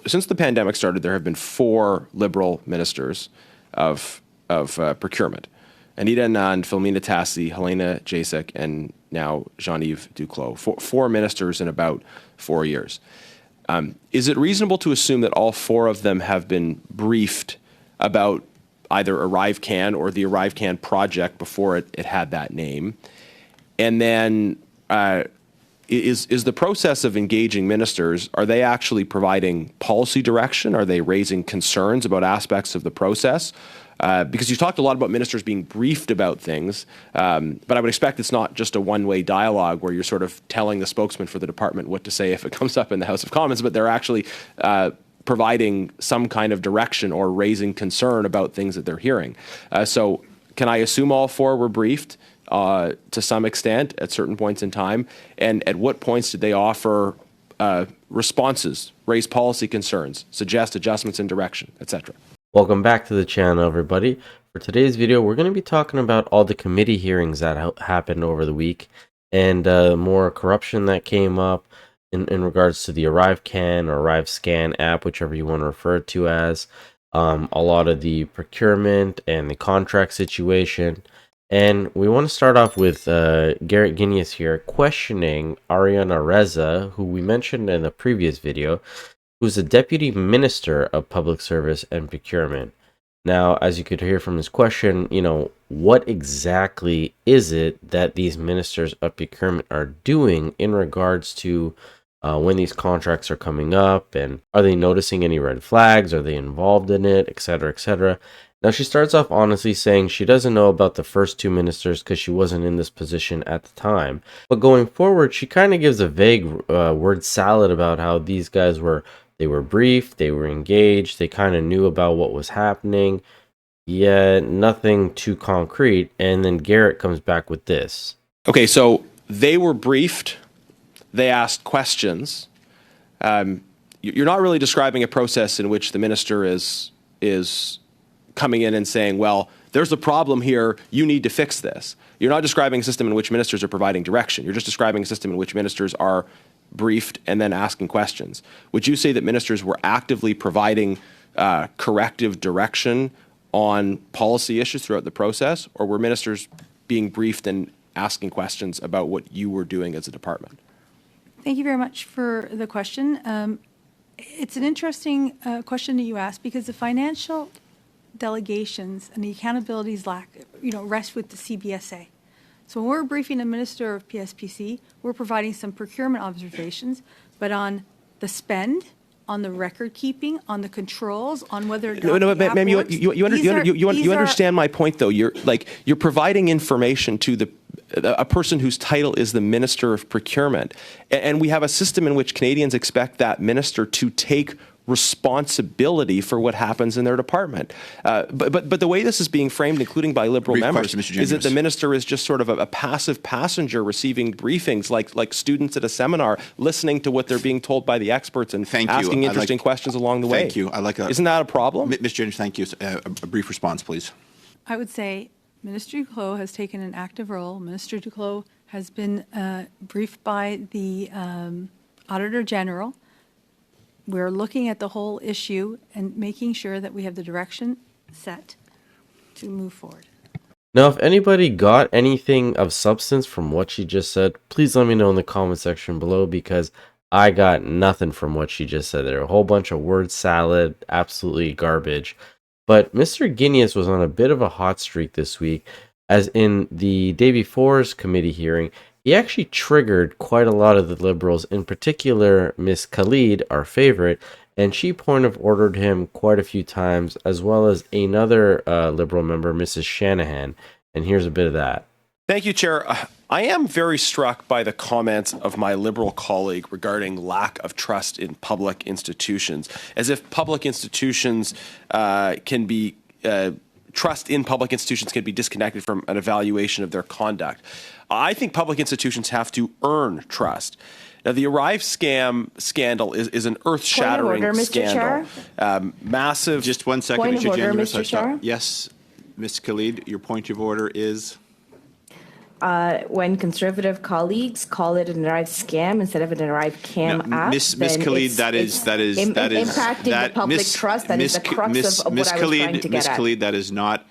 Since the pandemic started, there have been 4 Liberal ministers of procurement. Anita Anand, Philomena Tassi, Helena Jasek, and now Jean-Yves Duclos. 4 ministers in about 4 years. Is it reasonable to assume that all 4 of them have been briefed about either ArriveCan or the ArriveCan project before it had that name? And then is the process of engaging ministers, are they actually providing policy direction? Are they raising concerns about aspects of the process? Because you've talked a lot about ministers being briefed about things, but I would expect it's not just a one-way dialogue where you're sort of telling the spokesman for the department what to say if it comes up in the House of Commons, but they're actually providing some kind of direction or raising concern about things that they're hearing. So can I assume all 4 were briefed to some extent at certain points in time? And at what points did they offer responses, raise policy concerns, suggest adjustments in direction, etc.? Welcome back to the channel, everybody. For today's video, we're going to be talking about all the committee hearings that happened over the week and more corruption that came up in regards to the ArriveCan or ArriveScan app, whichever you want to refer to as, a lot of the procurement and the contract situation. And we want to start off with Garrett Guinness here questioning Ariana Reza, who we mentioned in the previous video, who's the Deputy Minister of Public Service and Procurement. Now, as you could hear from his question, what exactly is it that these ministers of procurement are doing in regards to when these contracts are coming up, and are they noticing any red flags? Are they involved in it, etc., etc.? Now, she starts off honestly saying she doesn't know about the first 2 ministers because she wasn't in this position at the time. But going forward, she kind of gives a vague word salad about how these guys were briefed, they were engaged, they kind of knew about what was happening, yet nothing too concrete. And then Garrett comes back with this. Okay, so they were briefed, they asked questions. You're not really describing a process in which the minister is coming in and saying, well, there's a problem here, you need to fix this. You're not describing a system in which ministers are providing direction. You're just describing a system in which ministers are briefed and then asking questions. Would you say that ministers were actively providing corrective direction on policy issues throughout the process, or were ministers being briefed and asking questions about what you were doing as a department? Thank you very much for the question. It's an interesting question that you asked, because the financial delegations and the accountabilities rest with the CBSA. So when we're briefing the Minister of PSPC, we're providing some procurement observations, but on the spend, on the record keeping, on the controls, on whether ma'am, you understand my point, though. You're providing information to a person whose title is the Minister of Procurement, and we have a system in which Canadians expect that minister to take responsibility for what happens in their department. But the way this is being framed, including by Liberal members, is that the minister is just sort of a passive passenger receiving briefings like students at a seminar, listening to what they're being told by the experts and asking interesting questions along the way. Thank you. Isn't that a problem? Mr. James, thank you. A brief response, please. I would say Minister Duclos has taken an active role. Minister Duclos has been briefed by the Auditor General. We're looking at the whole issue and making sure that we have the direction set to move forward. Now, if anybody got anything of substance from what she just said, please let me know in the comment section below, because I got nothing from what she just said. There are a whole bunch of word salad, absolutely garbage. But Mr. Guinness was on a bit of a hot streak this week, as in the day before's committee hearing, he actually triggered quite a lot of the Liberals, in particular Miss Khalid, our favorite, and she point of ordered him quite a few times, as well as another Liberal member, Mrs. Shanahan. And here's a bit of that. Thank you, Chair. I am very struck by the comments of my Liberal colleague regarding lack of trust in public institutions, as if public institutions trust in public institutions can be disconnected from an evaluation of their conduct. I think public institutions have to earn trust. Now, the ArriveCan scandal is an earth-shattering scandal. Massive. Just 1 second, Mr. Chair. Yes, Ms. Khalid, your point of order is? when conservative colleagues call it an Arrive scam instead of an ArriveCan app, Miss then Khalid, that is impacting the public trust. That is the crux of what I was trying to get Miss at. Khalid, that is not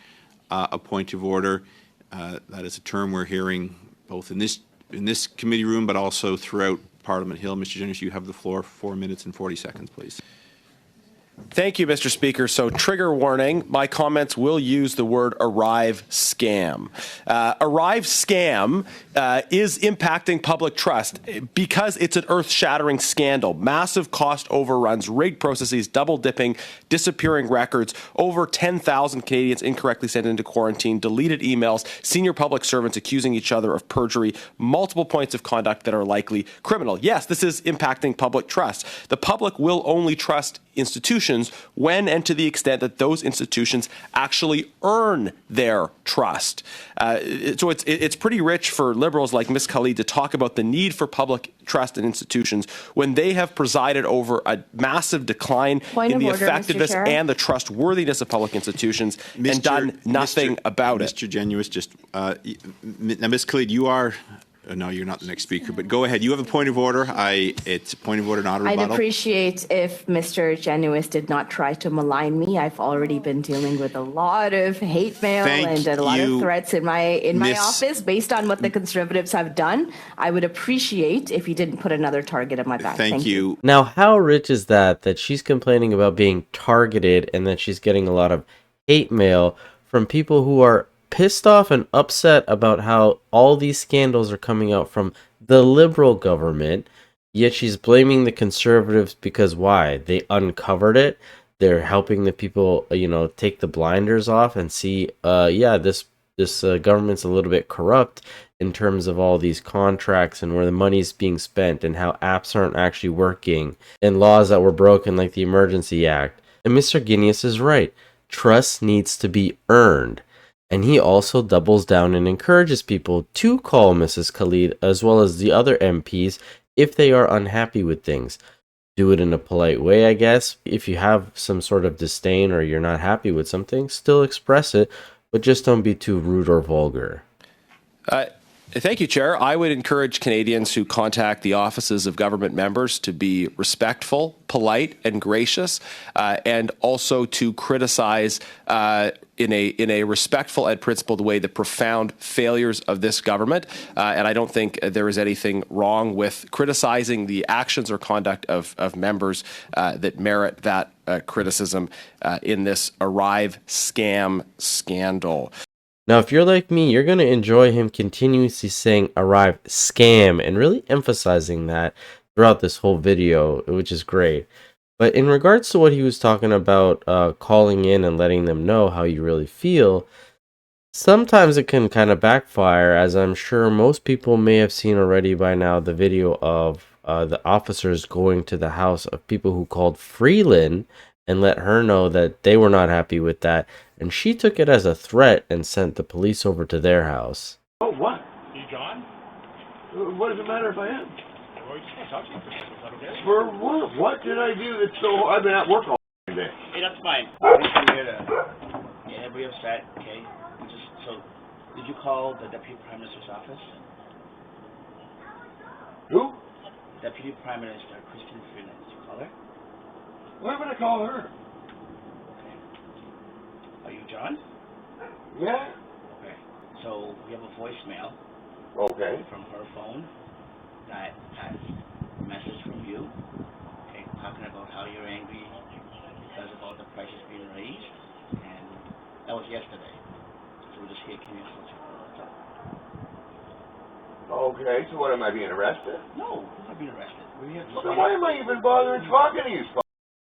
a point of order. That is a term we're hearing both in this committee room, but also throughout Parliament Hill. Mr. Jennings, you have the floor. 4 minutes and 40 seconds, please. Thank you, Mr. Speaker. So, trigger warning, my comments will use the word Arrive scam. Arrive scam is impacting public trust because it's an earth-shattering scandal. Massive cost overruns, rigged processes, double dipping, disappearing records, over 10,000 Canadians incorrectly sent into quarantine, deleted emails, senior public servants accusing each other of perjury, multiple points of conduct that are likely criminal. Yes, this is impacting public trust. The public will only trust institutions when and to the extent that those institutions actually earn their trust. So it's pretty rich for Liberals like Ms. Khalid to talk about the need for public trust in institutions when they have presided over a massive decline in the effectiveness and the trustworthiness of public institutions and done nothing about it. Mr. Genuis, just now, Ms. Khalid, you are. No, you're not the next speaker, but go ahead. You have a point of order. It's a point of order, not a rebuttal. I'd appreciate if Mr. Genuis did not try to malign me. I've already been dealing with a lot of hate mail and a lot of threats in my office based on what the Conservatives have done. I would appreciate if you didn't put another target on my back. Thank you. Now, how rich is that she's complaining about being targeted and that she's getting a lot of hate mail from people who are pissed off and upset about how all these scandals are coming out from the Liberal government, yet she's blaming the Conservatives because why? They uncovered it. They're helping the people, take the blinders off and see, this government's a little bit corrupt in terms of all these contracts and where the money's being spent and how apps aren't actually working and laws that were broken like the Emergency Act. And Mr. Guinness is right. Trust needs to be earned. And he also doubles down and encourages people to call Mrs. Khalid as well as the other MPs if they are unhappy with things. Do it in a polite way, I guess. If you have some sort of disdain or you're not happy with something, still express it, but just don't be too rude or vulgar. Thank you, Chair. I would encourage Canadians who contact the offices of government members to be respectful, polite, and gracious, and also to criticize in a respectful and principled way the profound failures of this government. And I don't think there is anything wrong with criticizing the actions or conduct of members that merit that criticism in this Arrive scam scandal. Now, if you're like me, you're going to enjoy him continuously saying Arrive scam and really emphasizing that throughout this whole video, which is great. But in regards to what he was talking about, calling in and letting them know how you really feel, sometimes it can kind of backfire, as I'm sure most people may have seen already by now, the video of the officers going to the house of people who called Freeland and let her know that they were not happy with that. And she took it as a threat and sent the police over to their house. Oh, what? You John? What does it matter if I am? Well, we just want to talk to you for a second. Is that okay? For what? What did I do that's so... I've been at work all day. Hey, that's fine. I'm just here to get everybody upset, okay? Did you call the Deputy Prime Minister's office? Who? Deputy Prime Minister, Christine Freeland. Did you call her? Why would I call her? Okay. Are you John? Yeah. Okay. So we have a voicemail Okay. from her phone that has a message from you, okay, talking about how you're angry because of all the prices being raised, and that was yesterday. So we're just here, can you just what's up? Okay, so what, am I being arrested? No, you're not being arrested. We're here to Well, then why am I even bothering talking to you?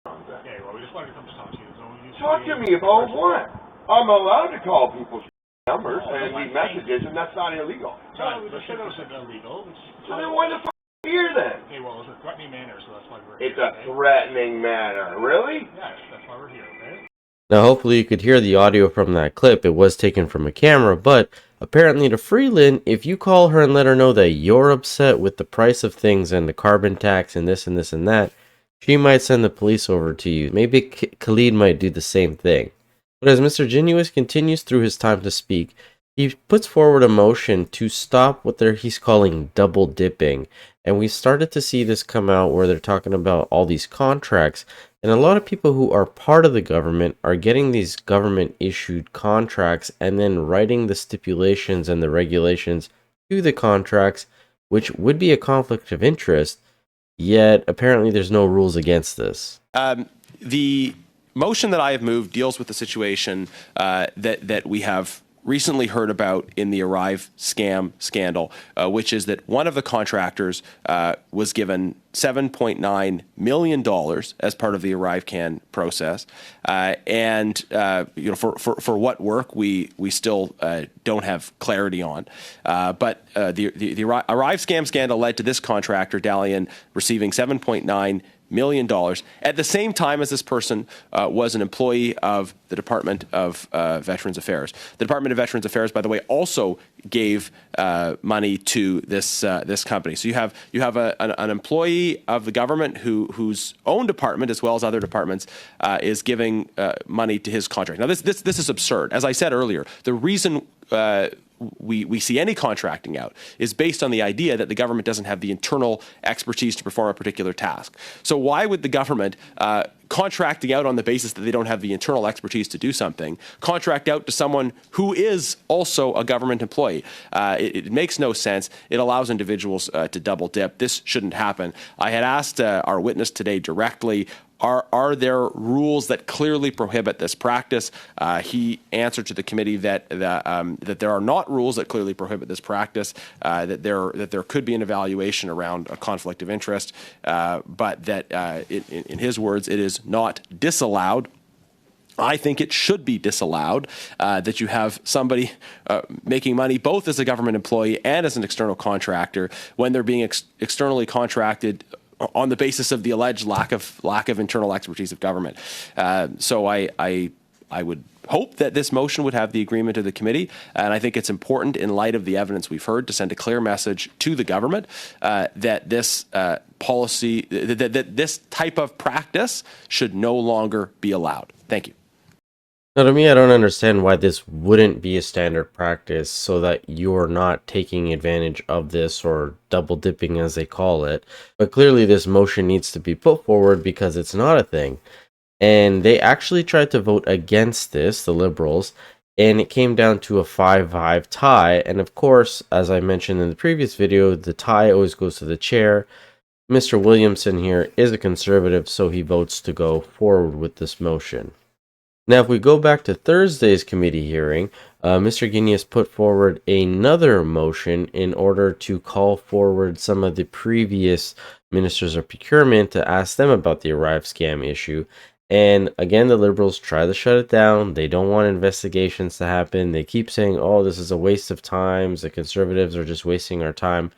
Okay, well, we just wanted to come to talk to you. Talk to me about what? I'm allowed to call people's numbers and leave messages, and that's not illegal. John, we just said it was illegal. So then why the f*** are you here then? Okay, well, it was a threatening manner, so that's why we're It's here. a threatening manner. Really? Yes, that's why we're here, okay? Now, hopefully you could hear the audio from that clip. It was taken from a camera, but apparently to Freeland, if you call her and let her know that you're upset with the price of things and the carbon tax and this and this and that, she might send the police over to you. Maybe Khalid might do the same thing. But as Mr. Genuis continues through his time to speak, He puts forward a motion to stop what he's calling double dipping. And we started to see this come out where they're talking about all these contracts. And a lot of people who are part of the government are getting these government issued contracts and then writing the stipulations and the regulations to the contracts, which would be a conflict of interest. Yet apparently there's no rules against this. The motion that I have moved deals with the situation that we have recently heard about in the Arrive scam scandal, which is that one of the contractors was given $7.9 million as part of the ArriveCan process, and for what work we still don't have clarity on. But the Arrive scam scandal led to this contractor, Dalian, receiving $7.9 million at the same time as this person was an employee of the Department of Veterans Affairs. The Department of Veterans Affairs, by the way, also gave money to this company. So you have an employee of the government whose own department, as well as other departments, is giving money to his contract. Now this is absurd. As I said earlier, the reason we see any contracting out is based on the idea that the government doesn't have the internal expertise to perform a particular task. So why would the government, contracting out on the basis that they don't have the internal expertise to do something, contract out to someone who is also a government employee? It makes no sense. It allows individuals to double dip. This shouldn't happen. I had asked our witness today directly, are there rules that clearly prohibit this practice? He answered to the committee that there are not rules that clearly prohibit this practice, that there could be an evaluation around a conflict of interest, but that in his words, it is not disallowed. I think it should be disallowed that you have somebody making money both as a government employee and as an external contractor when they're being externally contracted on the basis of the alleged lack of internal expertise of government. So I would hope that this motion would have the agreement of the committee, and I think it's important in light of the evidence we've heard to send a clear message to the government that this policy, that this type of practice should no longer be allowed. Thank you. Now, to me, I don't understand why this wouldn't be a standard practice so that you're not taking advantage of this or double dipping, as they call it. But clearly, this motion needs to be put forward because it's not a thing. And they actually tried to vote against this, the Liberals, and it came down to a 5-5 tie. And of course, as I mentioned in the previous video, the tie always goes to the chair. Mr. Williamson here is a conservative, so he votes to go forward with this motion. Now, if we go back to Thursday's committee hearing, Mr. Guinness put forward another motion in order to call forward some of the previous ministers of procurement to ask them about the Arrive scam issue. And again, the Liberals try to shut it down. They don't want investigations to happen. They keep saying, oh, this is a waste of time. The Conservatives are just wasting our time.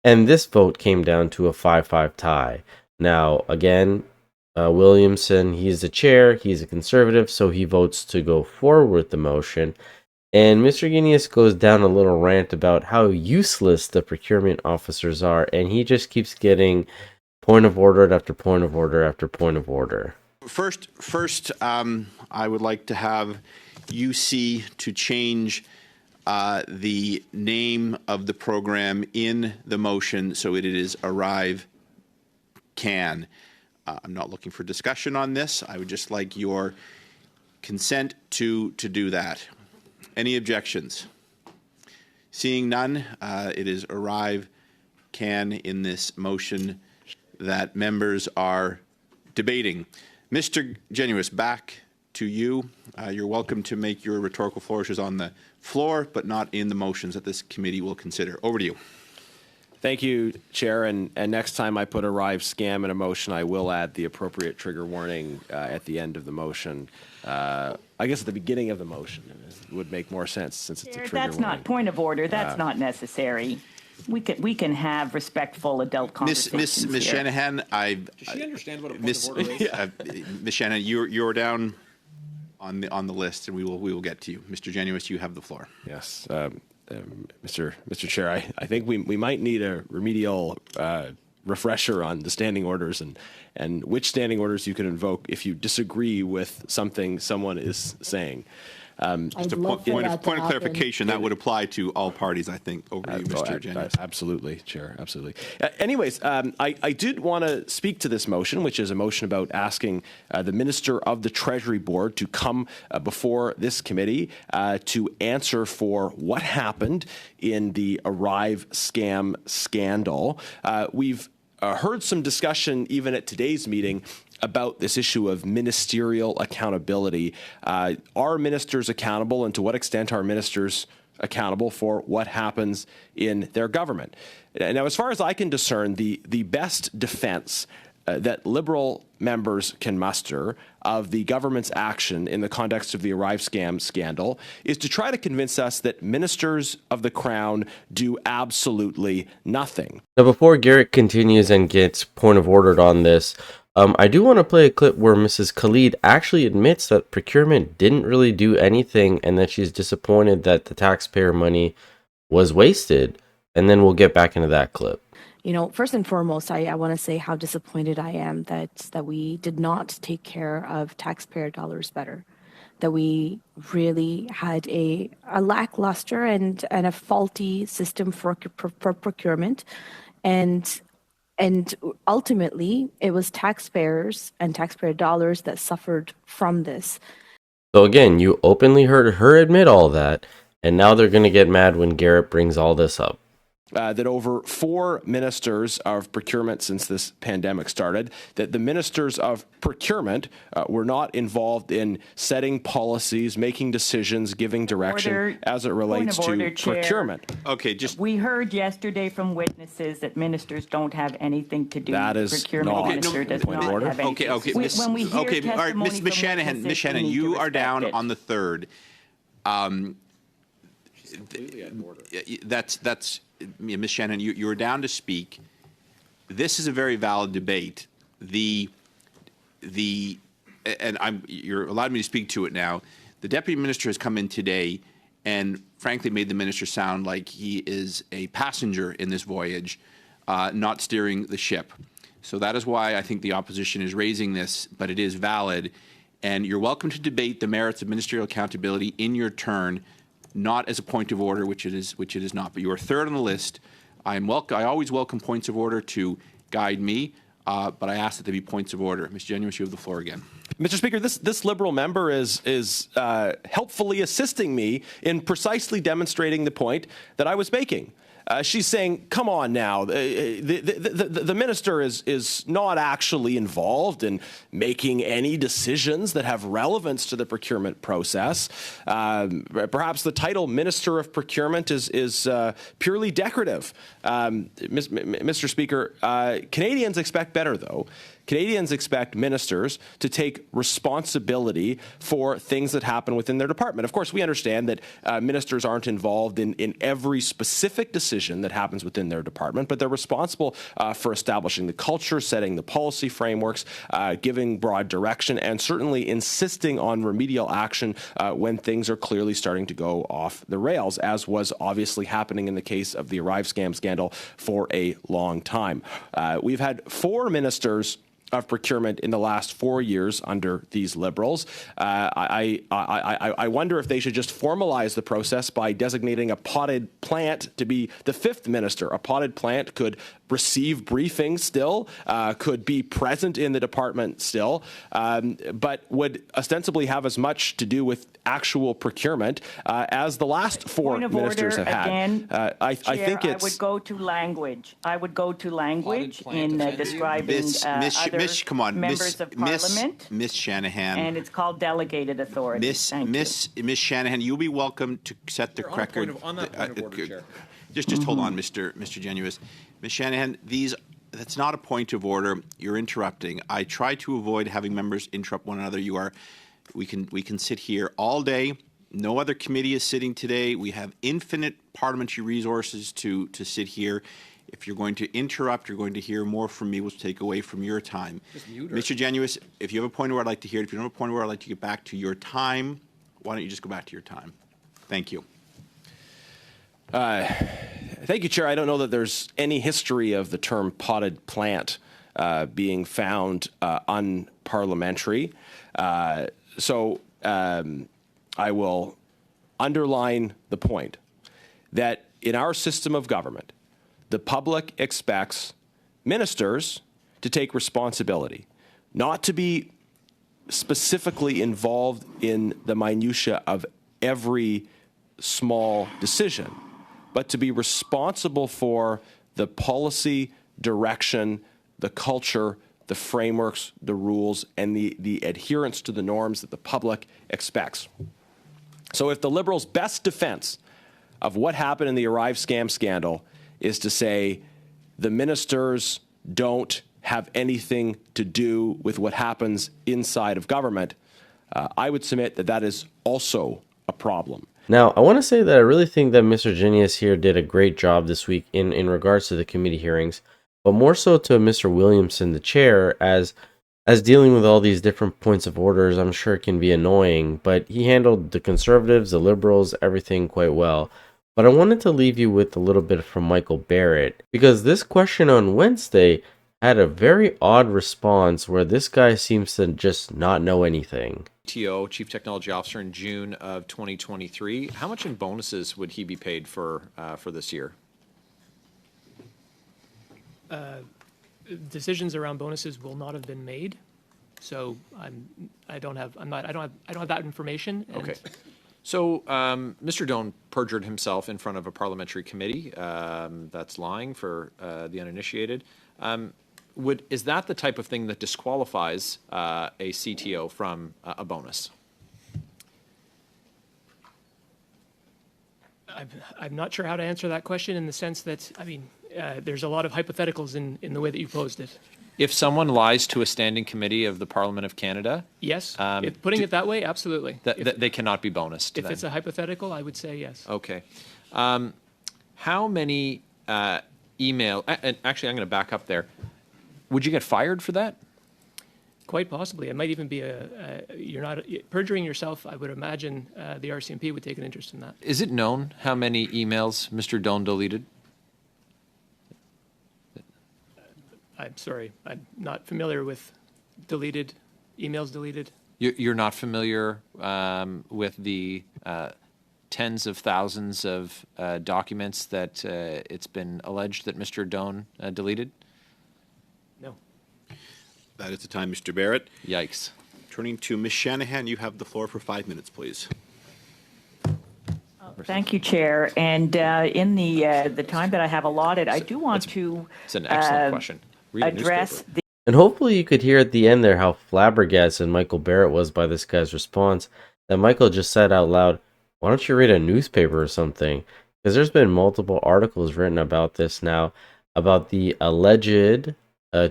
And this vote came down to a 5-5 tie. Now, again, Williamson, he's the chair, he's a conservative, so he votes to go forward with the motion. And Mr. Guinness goes down a little rant about how useless the procurement officers are, and he just keeps getting point of order after point of order after point of order. First, I would like to have UC to change the name of the program in the motion so it is ArriveCan. I'm not looking for discussion on this. I would just like your consent to do that. Any objections? Seeing none, it is ArriveCan in this motion that members are debating. Mr. Genuis, back to you. You're welcome to make your rhetorical flourishes on the floor, but not in the motions that this committee will consider. Over to you. Thank you, Chair. And next time I put Arrive scam in a motion, I will add the appropriate trigger warning at the end of the motion. I guess at the beginning of the motion it would make more sense since it's a trigger warning. That's not point of order. That's not necessary. We can have respectful adult conversations. Ms. Shanahan, Does she understand what a point of order is? Ms. Shanahan, you're down on the list, and we will get to you. Mr. Genuis, you have the floor. Yes. Mr. Chair, I think we might need a remedial refresher on the standing orders and which standing orders you can invoke if you disagree with something someone is saying. Just a point of clarification, that would apply to all parties, I think, over you, Mr. Jennings. Absolutely, Chair, absolutely. Anyways, I did want to speak to this motion, which is a motion about asking the Minister of the Treasury Board to come before this committee to answer for what happened in the ArriveCan scandal. We've heard some discussion even at today's meeting about this issue of ministerial accountability. Are ministers accountable, and to what extent are ministers accountable for what happens in their government? Now, as far as I can discern, the best defense that Liberal members can muster of the government's action in the context of the ArriveCan scandal is to try to convince us that ministers of the Crown do absolutely nothing. Now, before Garrett continues and gets point of ordered on this, I do want to play a clip where Mrs. Khalid actually admits that procurement didn't really do anything and that she's disappointed that the taxpayer money was wasted. And then we'll get back into that clip. You know, first and foremost, I want to say how disappointed I am that we did not take care of taxpayer dollars better, that we really had a lackluster and a faulty system for procurement. And ultimately, it was taxpayers and taxpayer dollars that suffered from this. So again, you openly heard her admit all that, and now they're going to get mad when Garrett brings all this up. That over 4 ministers of procurement since this pandemic started, that the ministers of procurement were not involved in setting policies, making decisions, giving direction as it relates to procurement. Okay, we heard yesterday from witnesses that ministers don't have anything to do. That is procurement not minister does point not of order. have anything. Okay, When we hear all right, Ms. Shanahan, you are down on the third. That's Ms. Shanahan, you are down to speak. This is a very valid debate. You're allowed me to speak to it now. The deputy minister has come in today and frankly made the minister sound like he is a passenger in this voyage, not steering the ship. So that is why I think the opposition is raising this, but it is valid. And you're welcome to debate the merits of ministerial accountability in your turn, not as a point of order, which it is not. But you are third on the list. I always welcome points of order to guide me, but I ask that there be points of order. Ms. Genuis, you have the floor again. Mr. Speaker, this Liberal member is helpfully assisting me in precisely demonstrating the point that I was making. She's saying, come on now, the minister is not actually involved in making any decisions that have relevance to the procurement process. Perhaps the title Minister of Procurement is purely decorative. Mr. Speaker, Canadians expect better, though. Canadians expect ministers to take responsibility for things that happen within their department. Of course, we understand that ministers aren't involved in every specific decision that happens within their department, but they're responsible for establishing the culture, setting the policy frameworks, giving broad direction, and certainly insisting on remedial action when things are clearly starting to go off the rails, as was obviously happening in the case of the ArriveCan scandal for a long time. We've had 4 ministers of procurement in the last 4 years under these Liberals. I wonder if they should just formalize the process by designating a potted plant to be the 5th minister. A potted plant could receive briefings still, could be present in the department still, but would ostensibly have as much to do with actual procurement as the last 4 ministers have had. Again, I think it's... I would go to language. I would go to language in describing other members of Parliament. Miss Shanahan. And it's called delegated authority. Miss Shanahan, you'll be welcome to set the record. On that point of order, Chair. Just hold on, Mr. Genuis. Ms. Shanahan, that's not a point of order. You're interrupting. I try to avoid having members interrupt one another. We can sit here all day. No other committee is sitting today. We have infinite parliamentary resources to sit here. If you're going to interrupt, you're going to hear more from me, which will take away from your time. Mr. Genuis, if you have a point where I'd like to hear it, if you don't have a point where I'd like to get back to your time, why don't you just go back to your time? Thank you. Thank you, Chair. I don't know that there's any history of the term potted plant being found unparliamentary. I will underline the point that in our system of government, the public expects ministers to take responsibility, not to be specifically involved in the minutia of every small decision, but to be responsible for the policy, direction, the culture, the frameworks, the rules, and the adherence to the norms that the public expects. So if the Liberals' best defense of what happened in the ArriveCan scandal is to say the ministers don't have anything to do with what happens inside of government, I would submit that that is also a problem. Now, I want to say that I really think that Mr. Genius here did a great job this week in regards to the committee hearings, but more so to Mr. Williamson, the chair, as dealing with all these different points of orders, I'm sure it can be annoying, but he handled the Conservatives, the Liberals, everything quite well. But I wanted to leave you with a little bit from Michael Barrett, because this question on Wednesday had a very odd response where this guy seems to just not know anything. TO, Chief Technology Officer, in June of 2023. How much in bonuses would he be paid for this year? Decisions around bonuses will not have been made, so I don't have that information. Okay. So Mr. Doan perjured himself in front of a parliamentary committee. That's lying for the uninitiated. Is that the type of thing that disqualifies a CTO from a bonus? I'm not sure how to answer that question in the sense that, I mean, there's a lot of hypotheticals in the way that you posed it. If someone lies to a standing committee of the Parliament of Canada? Yes, putting it that way, absolutely. They cannot be bonused. If it's a hypothetical, I would say yes. Okay. How many email, and actually I'm going to back up there. Would you get fired for that? Quite possibly. It might even be you're not perjuring yourself. I would imagine the RCMP would take an interest in that. Is it known how many emails Mr. Doan deleted? I'm sorry. I'm not familiar with emails deleted. You're not familiar with the tens of thousands of documents that it's been alleged that Mr. Doan deleted? No. That is the time, Mr. Barrett. Yikes. Turning to Ms. Shanahan, you have the floor for 5 minutes, please. Thank you, Chair. And in the time that I have allotted, I do want to It's an excellent question. Read a address newspaper. the And hopefully you could hear at the end there how flabbergasted Michael Barrett was by this guy's response, that Michael just said out loud, why don't you read a newspaper or something? Because there's been multiple articles written about this now, about the alleged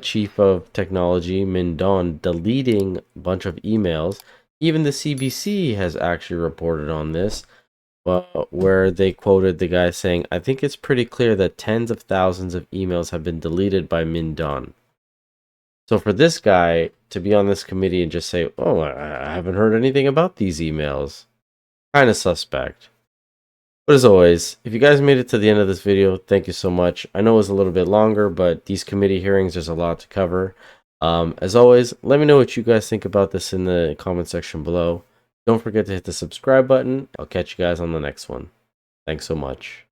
chief of technology, Min Don, deleting a bunch of emails. Even the CBC has actually reported on this, where they quoted the guy saying, I think it's pretty clear that tens of thousands of emails have been deleted by Min Don. So for this guy to be on this committee and just say, oh, I haven't heard anything about these emails, kind of suspect. But as always, if you guys made it to the end of this video, thank you so much. I know it was a little bit longer, but these committee hearings, there's a lot to cover. As always, let me know what you guys think about this in the comment section below. Don't forget to hit the subscribe button. I'll catch you guys on the next one. Thanks so much.